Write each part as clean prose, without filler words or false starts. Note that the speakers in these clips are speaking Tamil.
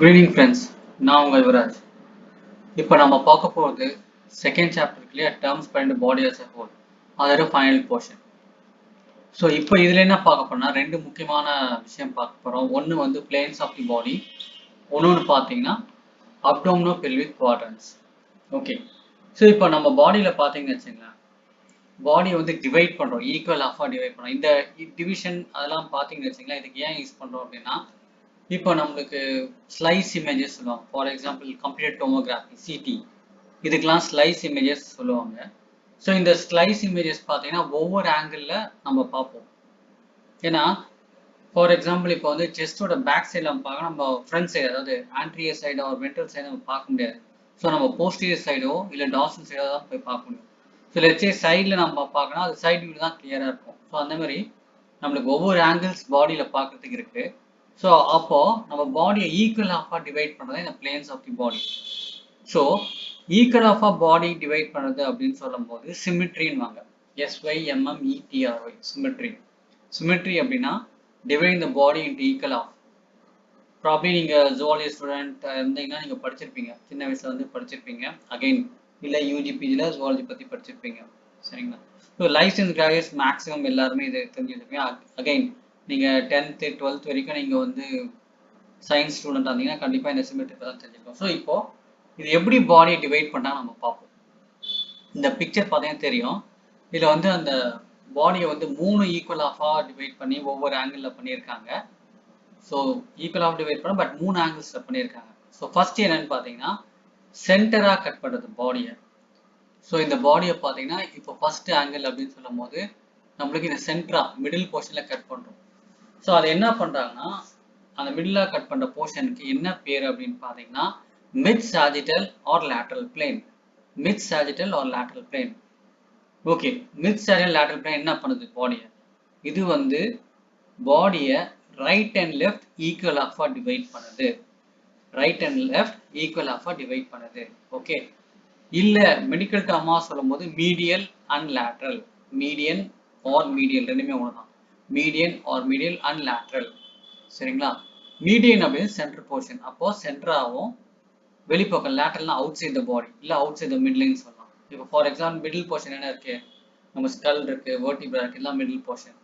Good evening friends. நான் உங்கள் யுவராஜ். இப்போ நம்ம பார்க்க போகிறது செகண்ட் சாப்டர்லயே டேர்ம்ஸ் பண்ட் பாடி as a whole. அதோட ஃபைனல் போர்ஷன். ஸோ இப்போ இதில் என்ன பார்க்க போறோம்னா ரெண்டு முக்கியமான விஷயம் பார்க்க போகிறோம். ஒன்று வந்து பிளேன்ஸ் ஆஃப் தி பாடி, ஒன்று பார்த்தீங்கன்னா அப்டோமினோ பெல்விக் குவாட்ரன்ஸ். ஓகே, ஸோ இப்போ நம்ம பாடியில் பார்த்தீங்கன்னு வச்சுங்களேன், பாடியை வந்து டிவைட் பண்ணுறோம், ஈக்குவல் ஆஃபாக டிவைட் பண்ணுறோம். இந்த டிவிஷன் அதெல்லாம் பார்த்தீங்கன்னு வச்சுங்களேன், இதுக்கு ஏன் யூஸ் பண்ணுறோம் அப்படின்னா, இப்போ நம்மளுக்கு ஸ்லைஸ் இமேஜஸ் சொல்லுவாங்க. For example computer tomography CT, இதுக்கெல்லாம் ஸ்லைஸ் இமேஜஸ் சொல்லுவாங்க. ஸோ இந்த ஸ்லைஸ் இமேஜஸ் பார்த்தீங்கன்னா ஒவ்வொரு ஆங்கிளில் நம்ம பார்ப்போம். ஏன்னா ஃபார் எக்ஸாம்பிள் இப்போ வந்து செஸ்டோட பேக் சைடில் நம்ம பார்க்க, நம்ம ஃப்ரண்ட் சைடு அதாவது ஆன்ட்ரியர் சைடோ ஒரு வென்ட்ரல் சைடோ நம்ம பார்க்க முடியாது. ஸோ நம்ம போஸ்டீரியர் சைடோ இல்லை டார்சல் சைடோ தான் போய் பார்க்க முடியும். ஸோ லெட்ஸே சைடில் நம்ம பார்க்கணும், அது சைடு வியூ தான் கிளியராக இருக்கும். ஸோ அந்த மாதிரி நம்மளுக்கு ஒவ்வொரு ஆங்கிள்ஸ் பாடியில் பார்க்கறதுக்கு இருக்குது. ஸோ அப்போ நம்ம பாடியை ஈக்குவல் ஆஃபாக டிவைட் பண்ணுறது இந்த planes of the body. So equal ஆஃபாக பாடி டிவைட் பண்ணுறது அப்படின்னு சொல்லும் போது சிமிட்ரின்னு வாங்க, SYMMETRY, சிமிட்ரி. சிமிட்ரி அப்படின்னா divide the body into equal half. Probably நீங்கள் ஜுவாலஜி ஸ்டூடெண்ட் இருந்தீங்கன்னா நீங்கள் படிச்சிருப்பீங்க, சின்ன வயசில் வந்து படிச்சிருப்பீங்க. அகைன் இல்லை யூஜிபிஜியில் ஜுவாலஜி பற்றி படிச்சிருப்பீங்க, சரிங்களா? ஸோ லைசன்ஸ் கிராஜுவேட்ஸ் மேக்ஸிமம் எல்லாருமே இதை தெரிஞ்சுருப்பீங்க. அகைன் நீங்கள் 10th 12th வரைக்கும் நீங்கள் வந்து சயின்ஸ் ஸ்டூடெண்ட் இருந்தீங்கன்னா கண்டிப்பாக இந்த சிமெட்ரிக்கை தான் தெரிஞ்சுக்கணும். ஸோ இப்போ இது எப்படி பாடியை டிவைட் பண்ணால் நம்ம பார்ப்போம். இந்த பிக்சர் பார்த்தீங்கன்னா தெரியும், இதில் வந்து அந்த பாடியை வந்து 3 ஈக்குவல் ஆஃபாக டிவைட் பண்ணி ஒவ்வொரு ஆங்கிளில் பண்ணியிருக்காங்க. ஸோ ஈக்குவல் ஆஃப் டிவைட் பண்ண பட் 3 ஆங்கிள்ஸில் பண்ணியிருக்காங்க. ஸோ ஃபர்ஸ்ட் என்னன்னு பார்த்தீங்கன்னா சென்டராக கட் பண்ணுறது பாடியை. ஸோ இந்த பாடியை பார்த்தீங்கன்னா இப்போ ஃபர்ஸ்ட் ஆங்கிள் அப்படின்னு சொல்லும் போது நம்மளுக்கு இந்த சென்டரா மிடில் போர்ஷனில் கட் பண்ணுறோம். ஸோ அதை என்ன பண்ணுறாங்கன்னா அந்த மிடிலாக கட் பண்ணுற போர்ஷனுக்கு என்ன பேர் அப்படின்னு பார்த்தீங்கன்னா mid sagittal or lateral plane. Mid sagittal or lateral plane. Okay, mid sagittal lateral plane என்ன பண்ணுது பாடியை? இது வந்து பாடியை ரைட் அண்ட் லெஃப்ட் ஈக்குவல் ஆஃபாக டிவைட் பண்ணுது. ரைட் அண்ட் லெஃப்ட் ஈக்குவல் ஆஃபாக டிவைட் பண்ணுது. ஓகே, இல்லை மெடிக்கல் டேர்மாக சொல்லும் போது medial and lateral. Median or medial ரெண்டுமே ஒன்று தான். Median or medial and lateral, சரிங்களா? மீடியன் அப்படின்னு சென்டர் போர்ஷன், அப்போ சென்டராகவும் வெளிப்பக்கம் லேட்டரல்னா அவுட் சைட் த பாடி இல்லை அவுட் சைட் த மிட்லைன்னு சொல்லலாம். இப்போ ஃபார் எக்ஸாம்பிள் மிடில் போர்ஷன் என்ன இருக்கு, நம்ம ஸ்கல் இருக்கு, வெர்டிப்ரா இருக்கு, எல்லாம் மிடில் போர்ஷன்.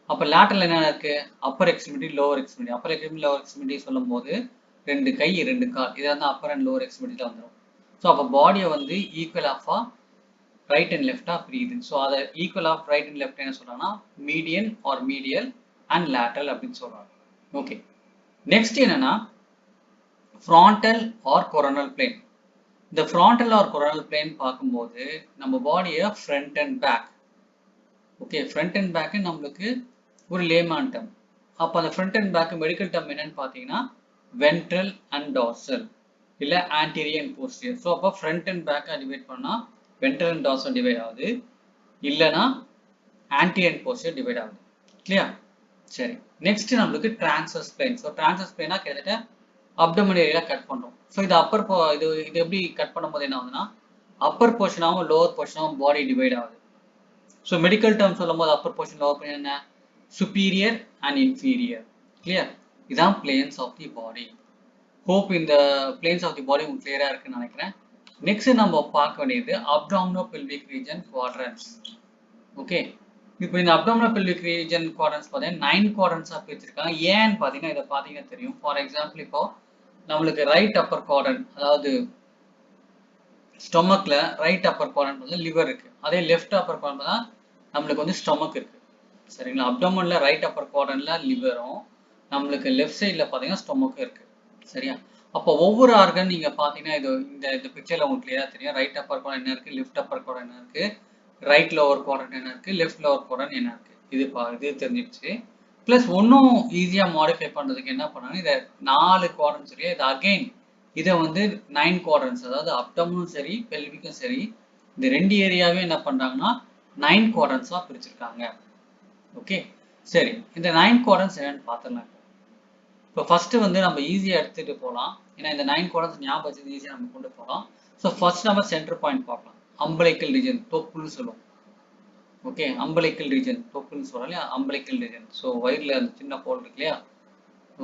அப்போ லேட்டரல் என்ன இருக்கு, upper extremity lower extremity. Upper extremity lower extremity சொல்லும் போது 2 கை 2 கால், இதை வந்து அப்பர் அண்ட் லோவர் எக்ஸ்ட்ரிமிட்டியில் வந்துடும். ஸோ அப்போ பாடியை வந்து ஈக்குவல் ஆஃபா ரைட் அண்ட் லெஃப்டா பிரியுது. ஸோ அதை equal of right and left என்ன சொல்றாங்கன்னா median or medial and lateral அப்படின்னு சொல்றாங்க. ஓகே, நெக்ஸ்ட் என்னன்னா ஃப்ராண்டல் ஆர் கொரோனல் பிளேன். இந்த ஃப்ராண்டல் ஆர் கொரோனல் பிளேன் பார்க்கும்போது நம்ம பாடியை front and back. Okay, front and back நம்மளுக்கு ஒரு லேமான் டேர்ம். அப்போ அந்த front and back medical term என்னன்னு பார்த்தீங்கன்னா வென்ட்ரல் அண்ட் டார்சல் இல்லை ஆன்டீரியர் அண்ட் போஸ்டீரியர். ஸோ அப்போ ஃப்ரண்ட் அண்ட் பேக்கை டிவைட் பண்ணால் வென்ட்ரல் அண்ட் டார்சல் டிவைட் ஆகுது, இல்லைனா ஆன்டீரியர் அண்ட் போஸ்டீரியர் டிவைட் ஆகுது. கிளியர்? சரி, நெக்ஸ்ட் நம்மளுக்கு டிரான்ஸ்வர்ஸ் பிளேன். ஸோ டிரான்ஸ்வர்ஸ் பிளேனா கிட்டத்தட்ட அப்டமன் ஏரியா கட் பண்ணுறோம். ஸோ இது அப்பர் இது எப்படி கட் பண்ணும்போது என்ன ஆகுதுன்னா அப்பர் போர்ஷனாகவும் லோவர் போர்ஷனாகவும் பாடி டிவைட் ஆகுது. ஸோ மெடிக்கல் டேர்ம் சொல்லும் போது அப்பர் போர்ஷன் லோவர் போர்ஷன் என்ன, சுப்பீரியர் அண்ட் இன்ஃபீரியர். கிளியர்? இதான் planes of the body. Hope இந்த பிளேன்ஸ் ஆஃப் தி பாடி உங்களுக்கு கிளியரா இருக்குன்னு நினைக்கிறேன். நெக்ஸ்ட் நம்ம பார்க்க வேண்டியது அப்டாமினோ பெல்விக் ரீஜன் குவாட்ரன்ஸ். ஓகே, இப்போ இந்த அப்டாமினோ பெல்விக் ரீஜன் குவாட்ரன்ஸ் பார்த்தீங்கன்னா 9 குவாட்ரன்ஸாக பிரிச்சிருக்காங்க. ஏன்னு பார்த்தீங்கன்னா இதை பார்த்தீங்கன்னா தெரியும். ஃபார் எக்ஸாம்பிள் இப்போ நம்மளுக்கு ரைட் அப்பர் குவாட்ரன்ட், அதாவது ஸ்டொமக்ல ரைட் அப்பர் குவாட்ரன்ட் வந்து லிவர் இருக்கு, அதே லெஃப்ட் அப்பர் குவாட்ரன்ட் தான் நம்மளுக்கு வந்து ஸ்டொமக் இருக்கு, சரிங்களா? அப்டோமன்ல ரைட் அப்பர் குவாட்ரன்ட்ல லிவரும், நம்மளுக்கு லெஃப்ட் சைடில் பார்த்தீங்கன்னா ஸ்டொமக்கும் இருக்கு, சரியா? அப்போ ஒவ்வொரு ஆர்கன் நீங்க பார்த்தீங்கன்னா இது இந்த பிக்சர்ல உங்களுக்கு கிளியரா தெரியும். ரைட் அப்பர் குவாட்ரன்ட் என்ன இருக்கு, லெஃப்ட் அப்பர் குவாட்ரன்ட் என்ன இருக்கு, ரைட் லோவர் குவாட்ரன்ட் என்ன இருக்கு, லெஃப்ட் லோவர் குவாட்ரன்ட் என்ன இருக்கு, இது தெரிஞ்சிருச்சு. பிளஸ் ஒன்றும் ஈஸியா மாடிஃபை பண்றதுக்கு என்ன பண்ணாங்க, இதை 4 குவாட்ரன்ட் சரியா, இது அகைன் இதை வந்து 9 குவாட்ரன்ட்ஸ், அதாவது அப்டமும் சரி பெல்விக்கும் சரி இந்த ரெண்டு ஏரியாவே என்ன பண்றாங்கன்னா 9 குவாட்ரன்ட்ஸா பிரிச்சிருக்காங்க. ஓகே, சரி, இந்த 9 குவாட்ரன்ட்ஸ் என்னன்னு பார்த்துடலாம். இப்போ ஃபர்ஸ்ட் வந்து நம்ம ஈஸியா எடுத்துட்டு போகலாம், ஏன்னா இந்த 9 குவாட்ரன்ட்ஸ் ஞாபகம் வச்சு ஈஸியா நம்ம கொண்டு போகலாம். ஸோ ஃபர்ஸ்ட் நம்ம சென்டர் பாயிண்ட் பார்க்கலாம். அம்பலைக்கல் ரீஜன், தொப்புள்னு சொல்லுவோம். ஓகே, அம்பலைக்கல் ரீஜன், தொப்புள்னு சொல்றோம் இல்லையா, அம்பலைக்கல் ரீஜன். ஸோ வயிறுல அந்த சின்ன ஹோல் இருக்கு இல்லையா,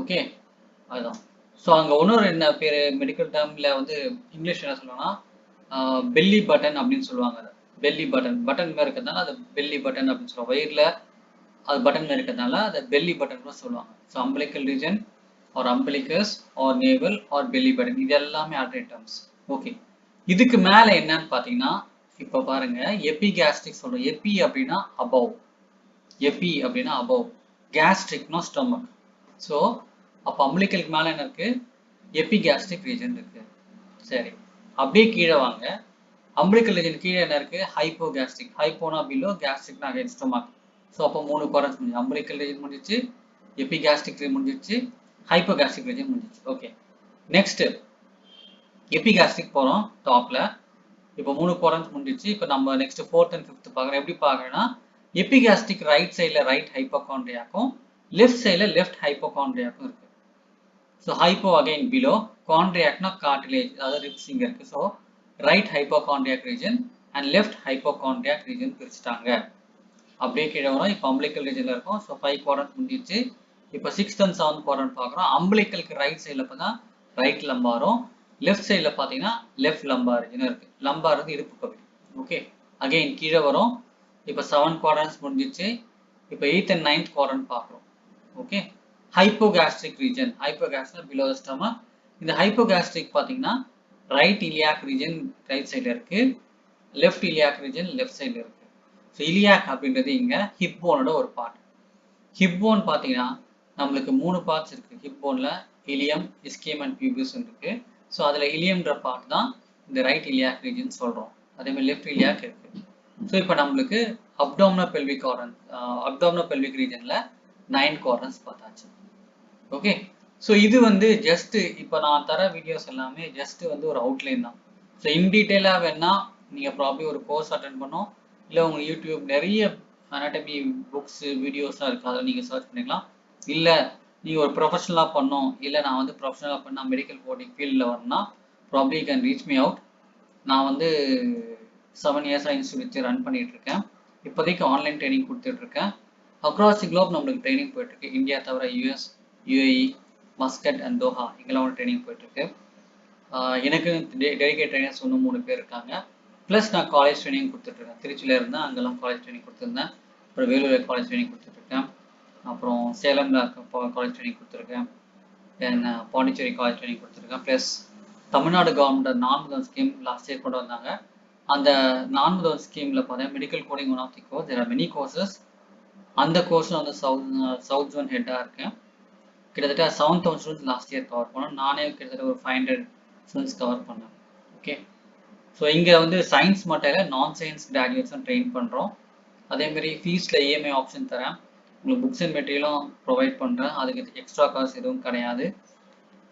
ஓகே, அதுதான். ஸோ அங்கே இன்னொரு என்ன பேர் மெடிக்கல் டேர்மில் வந்து இங்கிலீஷ் என்ன சொல்லுவாங்கன்னா பெல்லி பட்டன் அப்படின்னு சொல்லுவாங்க. அதை பெல்லி பட்டன் பட்டன் மாதிரி இருக்கிறதுனால அது பெல்லி பட்டன் அப்படின்னு சொல்லுவாங்க. வயிறில் அது பட்டன் மாதிரி இருக்கிறதுனால அதை பெல்லி பட்டன் கூட சொல்லுவாங்க. So umbilical region or umbilicus or navel or belly button இது எல்லாமே ஆல்டர்னேட் டேர்ம்ஸ். ஓகே, இதுக்கு மேலே என்னன்னு பார்த்தீங்கன்னா இப்போ பாருங்க எபிகாஸ்ட்ரிக் சொல்கிறோம். எபி அப்படின்னா அபவ், எபி அப்படின்னா அபவ், கேஸ்ட்ரிக்னா ஸ்டொமக். ஸோ அப்போ அம்பிளிக்கலுக்கு மேலே என்ன இருக்கு? எபிகாஸ்ட்ரிக் ரீஜன் இருக்கு. சரி, அப்படியே கீழே வாங்க. அம்பிளிக்கல் ரீஜன் கீழே என்ன இருக்கு? ஹைப்போகாஸ்ட்ரிக். ஹைப்போனா பிலோ, கேஸ்ட்ரிக்னா அகைன் ஸ்டொமக். ஸோ அப்போ 3 குவாட்ரன்ஸ் முடிஞ்சு. அம்பிளிக்கல் ரீஜன் முடிஞ்சிச்சு, எபிகாஸ்ட்ரிக் ரீஜன் முடிஞ்சிச்சு, ஹைப்போகாஸ்ட்ரிக் ரீஜன் முடிஞ்சிச்சு. ஓகே, நெக்ஸ்ட் எபிகாஸ்ட்ரிக் போகிறோம் டாப்ல. இப்போ 3 குவாட்ரன்ஸ் முடிஞ்சிச்சு. இப்போ நம்ம நெக்ஸ்ட் 4th and 5th பார்க்குறோம். எப்படி பார்க்குறேன்னா எபிகாஸ்ட்ரிக் ரைட் சைடில் ரைட் ஹைப்போகாண்ட்ரியாக்கும் லெஃப்ட் சைடில் லெஃப்ட் ஹைப்போகாண்ட்ரியாக்கும் இருக்கு. ஸோ ஹைப்போ அகைன் பிலோ, காண்ட்ரியாக்னா கார்டிலேஜ், அதாவது ரிப்ஸ் இங்கே இருக்கு. So right hypochondriac region and left hypochondriac region பிரிச்சுட்டாங்க. அப்படியே கீழே வரும். இப்போ அம்பிளிக்கல் ரீஜன்ல இருக்கும். ஸோ 5 குவாட்ரன்ட் முடிஞ்சிச்சு. இப்போ 6th and 7th குவாட்ரன்ட் பார்க்குறோம். அம்பிளிக்கலுக்கு ரைட் சைடில் பார்த்தா ரைட் லம்பாரும், லெஃப்ட் சைடில் பார்த்தீங்கன்னா லெஃப்ட் லம்பார் ரீஜன் இருக்கு. லம்பார் வந்து இடுப்பு பகுதி. ஓகே, அகைன் கீழே வரும். இப்போ 7 குவாட்ரன்ட்ஸ் முடிஞ்சிச்சு. இப்போ 8th and 9th குவாட்ரன்ட் பார்க்குறோம். Okay, hypogastric region, hypogastric below the stomach. இந்த ஹைப்போகாஸ்ட்ரிக் பார்த்தீங்கன்னா ரைட் இலியாக் ரீஜன் ரைட் சைடில் இருக்கு, லெஃப்ட் இலியாக் ரீஜன் லெஃப்ட் சைடில் இருக்கு. ஸோ இலியாக் அப்படின்றது இங்க ஹிப் போனோட ஒரு பார்ட். ஹிப் போன் பார்த்தீங்கன்னா நம்மளுக்கு 3 பார்ட்ஸ் இருக்கு. ஹிப் போன்ல இலியம், இஸ்கியம் அண்ட் பியூபிஸ் இருக்கு. ஸோ அதில் இலியம்ன்ற பார்ட் தான் இந்த ரைட் இலியாக் ரீஜன் சொல்றோம். அதே மாதிரி லெஃப்ட் இலியாக் இருக்கு. ஸோ இப்போ நம்மளுக்கு அப்டாமினோ பெல்விக் குவாட்ரன்ட், அப்டாமினோ பெல்விக் ரீஜன்ல 9 குவாட்ரன்ட்ஸ் பார்த்தாச்சு. ஓகே, ஸோ இது வந்து ஜஸ்ட் இப்போ நான் தர வீடியோஸ் எல்லாமே ஜஸ்ட் வந்து ஒரு அவுட்லைன் தான். ஸோ இன் டீட்டெயிலாக வேணா நீங்கள் ப்ராப்ளி ஒரு கோர்ஸ் அட்டென்ட் பண்ணோம், இல்லை உங்கள் யூடியூப் நிறைய அனாட்டமி புக்ஸ் வீடியோஸ்லாம் இருக்குது, அதில் நீங்கள் சர்ச் பண்ணிக்கலாம். இல்லை நீங்கள் ஒரு ப்ரொஃபஷனலாக பண்ணோம், இல்லை நான் வந்து ப்ரொஃபஷனலாக பண்ணால் மெடிக்கல் கோடிங் ஃபீல்டில் வரணும்னா probably can reach me out. நான் வந்து 7 இயர்ஸாக இன்ஸ்டியூட் வச்சு ரன் பண்ணிட்டு இருக்கேன். இப்போதைக்கு ஆன்லைன் ட்ரைனிங் கொடுத்துட்டு இருக்கேன். அக்ராஸ் தி குளோப் நம்மளுக்கு ட்ரைனிங் போயிட்டு இருக்கு. இந்தியா தவிர US, UAE, Muscat and Doha இங்கெல்லாம் ஒரு ட்ரைனிங் போயிட்டு இருக்கு. எனக்கு டெடிகேட் ட்ரைனர்ஸ் இன்னும் 3 பேர் இருக்காங்க. ப்ளஸ் நான் காலேஜ் ட்ரைனிங் கொடுத்துட்ருக்கேன். திருச்சியில் இருந்தேன், அங்கெல்லாம் காலேஜ் ட்ரைனிங் கொடுத்துருந்தேன். அப்புறம் வேலூரில் காலேஜ் ட்ரைனிங் கொடுத்துட்ருக்கேன். அப்புறம் சேலமில் காலேஜ் ட்ரைனிங் கொடுத்துருக்கேன். தென் பாண்டிச்சேரி காலேஜ் ட்ரைனிங் கொடுத்துருக்கேன். ப்ளஸ் தமிழ்நாடு கவர்மெண்ட் 4 முதல் ஸ்கீம் லாஸ்ட் இயர் கொண்டு வந்தாங்க. அந்த 4 முதல் ஸ்கீமில் பார்த்தீங்கன்னா medical coding one of the course. There are many courses. அந்த கோர்ஸில் வந்து சவுத் ஜோன் ஹெட்டாக இருக்கேன். கிட்டத்தட்ட 7,000 ஸ்டூடெண்ட்ஸ் லாஸ்ட் இயர் கவர் பண்ணோம். நானே கிட்டத்தட்ட ஒரு 500 ஸ்டூடெண்ட்ஸ் கவர் பண்ணேன். ஓகே, ஸோ இங்கே வந்து சயின்ஸ் மட்டும் இல்லை, நான் சயின்ஸ் கிராஜுவேட்ஸும் ட்ரெயின் பண்ணுறோம். அதேமாரி ஃபீஸில் இஎம்ஐ ஆப்ஷன் தரேன். உங்களுக்கு புக்ஸ் அண்ட் மெட்டீரியலும் ப்ரொவைட் பண்ணுறேன். அதுக்கு எக்ஸ்ட்ரா காசு எதுவும் கிடையாது.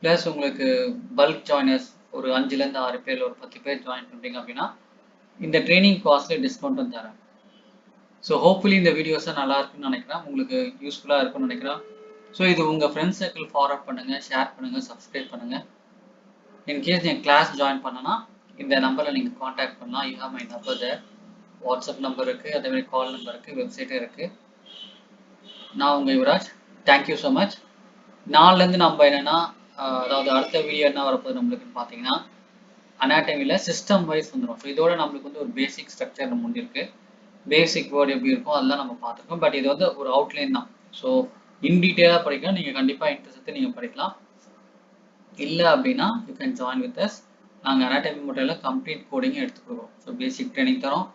ப்ளஸ் உங்களுக்கு பல்க் ஜாயினர்ஸ் ஒரு 5லேருந்து 6 பேர், ஒரு 10 பேர் ஜாயின் பண்ணுறீங்க அப்படின்னா இந்த ட்ரைனிங் காஸ்ட்டில் டிஸ்கவுண்ட்டும் தரேன். ஸோ ஹோப்ஃபுல்லி இந்த வீடியோஸை நல்லா இருக்குன்னு நினைக்கிறேன், உங்களுக்கு யூஸ்ஃபுல்லாக இருக்குன்னு நினைக்கிறேன். ஸோ இது உங்கள் ஃப்ரெண்ட்ஸ் சர்க்கிள் ஃபார்வர்ட் பண்ணுங்கள், ஷேர் பண்ணுங்கள், சப்ஸ்கிரைப் பண்ணுங்கள். இன்கேஸ் நீங்கள் கிளாஸ் ஜாயின் பண்ணனா இந்த நம்பரில் நீங்கள் காண்டாக்ட் பண்ணலாம். You have my number there. WhatsApp number இருக்குது, அதேமாதிரி கால் நம்பர் இருக்குது, வெப்சைட்டும் இருக்குது. நான் உங்கள் யுவராஜ். Thank you so much. நாளிலேருந்து நம்ம என்னென்னா அதாவது அடுத்த வீடியோ என்ன வரப்போகுது நம்மளுக்குன்னு பார்த்தீங்கன்னா அனாட்டமியில் சிஸ்டம் வைஸ் வந்துடும். ஸோ இதோட நம்மளுக்கு வந்து ஒரு பேசிக் ஸ்ட்ரக்சர் முடிஞ்சிருக்கு. பேசிக் வேர்டு எப்படி இருக்கும் அதெல்லாம் நம்ம பார்த்துருக்கோம். பட் இது வந்து ஒரு அவுட்லைன் தான். ஸோ இன் டீட்டெயிலாக படிக்கலாம். நீங்கள் கண்டிப்பாக இன்ட்ரெஸ்ட் எடுத்து நீங்கள் படிக்கலாம். இல்லை அப்படின்னா you can join with us. நாங்கள் அனாட்டமி மட்டும் கம்ப்ளீட் கோடிங் எடுத்து கொடுக்குறோம். ஸோ பேசிக் ட்ரைனிங் தரோம்,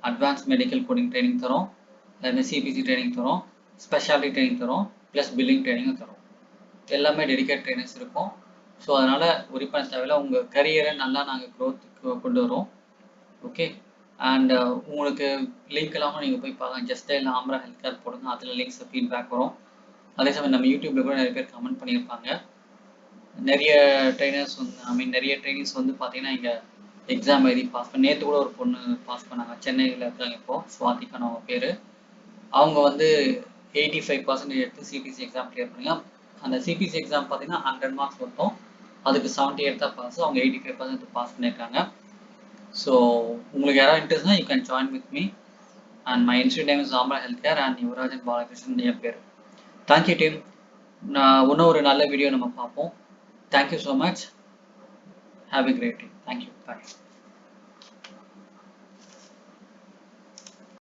அட்வான்ஸ் மெடிக்கல் கோடிங் ட்ரைனிங் தரோம், அதுமாதிரி சிபிசி ட்ரைனிங் தரோம், ஸ்பெஷாலிட்டி ட்ரைனிங் தரோம், ப்ளஸ் பில்லிங் ட்ரைனிங்கும் தரோம். எல்லாமே டெடிகேட் ட்ரைனர்ஸ் இருக்கும். ஸோ அதனால் ஒரி பண்ண தேவையில்லை. உங்கள் கரியரை நல்லா நாங்கள் க்ரோத் கொண்டு வரோம். ஓகே, அண்ட் உங்களுக்கு லிங்க் இல்லாமல் நீங்கள் போய் பாருங்கள். ஜஸ்ட் இல்லை ஆம்ரா ஹெல்த் கேர் போடுங்க, அதில் லிங்க்ஸ் ஃபீட்பேக் வரும். அதே சமயம் நம்ம யூடியூப்ல கூட நிறைய பேர் கமெண்ட் பண்ணியிருப்பாங்க. நிறைய ட்ரைனர்ஸ் வந்து நிறைய ட்ரைனிங்ஸ் வந்து பார்த்தீங்கன்னா இங்கே எக்ஸாம் எழுதி பாஸ் பண்ணி, நேற்று கூட ஒரு பொண்ணு பாஸ் பண்ணாங்க, சென்னையில் இருக்காங்க இப்போது, ஸ்வாதிக்கான அவங்க பேர். அவங்க வந்து 85% எடுத்து சிபிசி எக்ஸாம் கிளியர் பண்ணிங்க. அந்த சிபிசி எக்ஸாம் பார்த்தீங்கன்னா 100 மார்க்ஸ் மொத்தம், அதுக்கு 78 தான் பாஸ். அவங்க 85% பாஸ் பண்ணியிருக்காங்க. ஸோ உங்களுக்கு யாராவது இன்ட்ரெஸ்ட்னா you can join with me. And my institute name is Amra health care and Yuvarajan Balakrishnan என் பேர். Thank you team. நான் இன்னும் ஒரு நல்ல வீடியோ நம்ம பார்ப்போம். Thank you so much. Have a great day. Thank you. Bye.